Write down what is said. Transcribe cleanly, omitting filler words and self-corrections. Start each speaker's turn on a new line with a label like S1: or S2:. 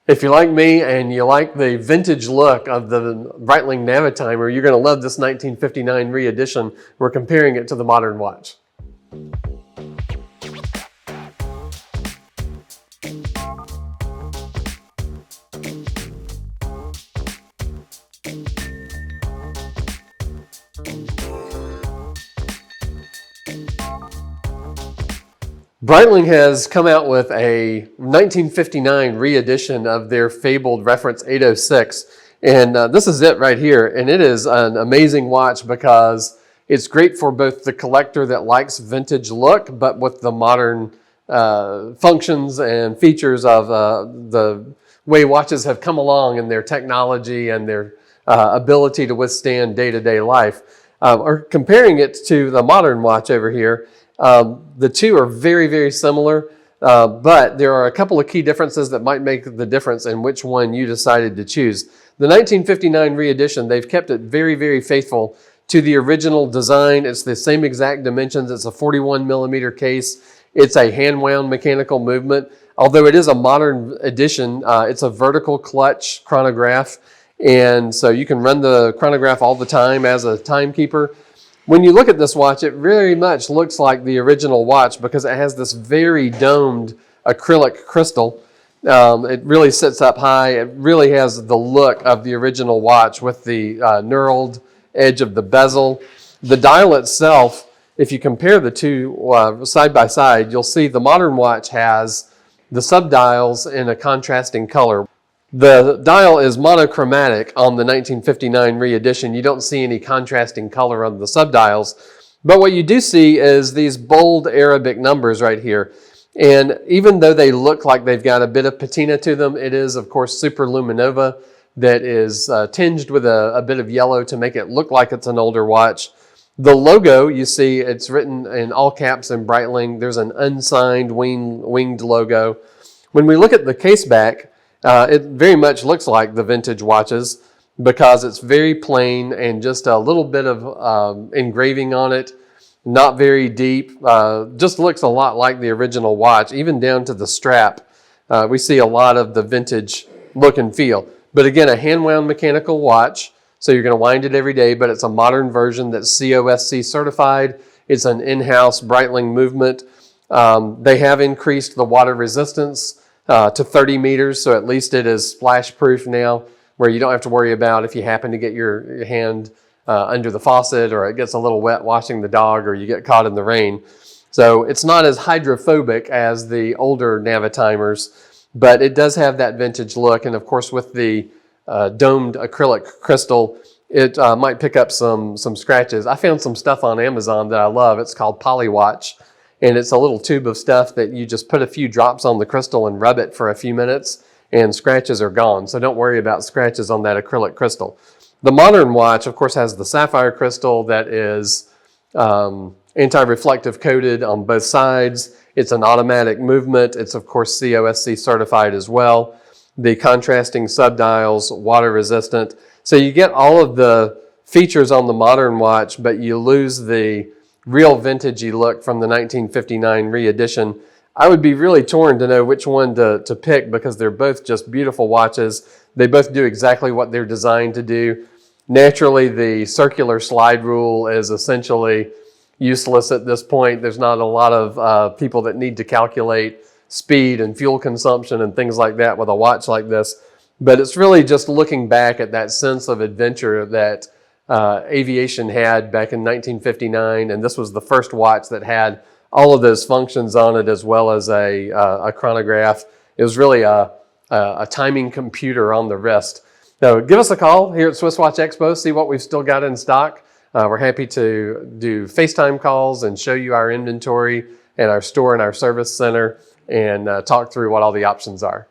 S1: If you like me and you like the vintage look of the Breitling Navitimer, you're going to love this 1959 re-edition. We're comparing it to the modern watch. Breitling has come out with a 1959 re-edition of their fabled reference 806, and this is it right here. And it is an amazing watch because it's great for both the collector that likes vintage look, but with the modern functions and features of the way watches have come along in their technology and their ability to withstand day-to-day life. Or comparing it to the modern watch over here. The two are very, very similar, but there are a couple of key differences that might make the difference in which one you decided to choose. The 1959 re-edition, they've kept it very, very faithful to the original design. It's the same exact dimensions. It's a 41 millimeter case. It's a hand-wound mechanical movement. Although it is a modern edition, it's a vertical clutch chronograph, and so you can run the chronograph all the time as a timekeeper. When you look at this watch, it very much looks like the original watch because it has this very domed acrylic crystal. It really sits up high. It really has the look of the original watch with the knurled edge of the bezel. The dial itself, if you compare the two side by side, you'll see the modern watch has the subdials in a contrasting color. The dial is monochromatic on the 1959 re-edition. You don't see any contrasting color on the subdials. But what you do see is these bold Arabic numbers right here. And even though they look like they've got a bit of patina to them, it is, of course, superluminova that is tinged with a bit of yellow to make it look like it's an older watch. The logo, you see, it's written in all caps in Breitling. There's an unsigned winged logo. When we look at the case back, it very much looks like the vintage watches because it's very plain and just a little bit of engraving on it, not very deep, just looks a lot like the original watch, even down to the strap. We see a lot of the vintage look and feel. But again, a hand-wound mechanical watch, so you're going to wind it every day, but it's a modern version that's COSC certified. It's an in-house Breitling movement. They have increased the water resistance to 30 meters, so at least it is splash proof now, where you don't have to worry about if you happen to get your hand under the faucet or it gets a little wet washing the dog or you get caught in the rain. So it's not as hydrophobic as the older Navitimers, but it does have that vintage look, and of course with the domed acrylic crystal, it might pick up some scratches. I found some stuff on Amazon that I love. It's called Polywatch. And it's a little tube of stuff that you just put a few drops on the crystal and rub it for a few minutes and scratches are gone. So don't worry about scratches on that acrylic crystal. The modern watch, of course, has the sapphire crystal that is anti-reflective coated on both sides. It's an automatic movement. It's, of course, COSC certified as well. The contrasting subdials, water resistant. So you get all of the features on the modern watch, but you lose the real vintagey look from the 1959 re-edition. I would be really torn to know which one to pick because they're both just beautiful watches. They both do exactly what they're designed to do. Naturally, the circular slide rule is essentially useless at this point. There's not a lot of people that need to calculate speed and fuel consumption and things like that with a watch like this. But it's really just looking back at that sense of adventure that aviation had back in 1959, and this was the first watch that had all of those functions on it as well as a chronograph. It was really a timing computer on the wrist. So give us a call here at SwissWatchExpo, see what we've still got in stock. We're happy to do FaceTime calls and show you our inventory and our store and our service center and talk through what all the options are.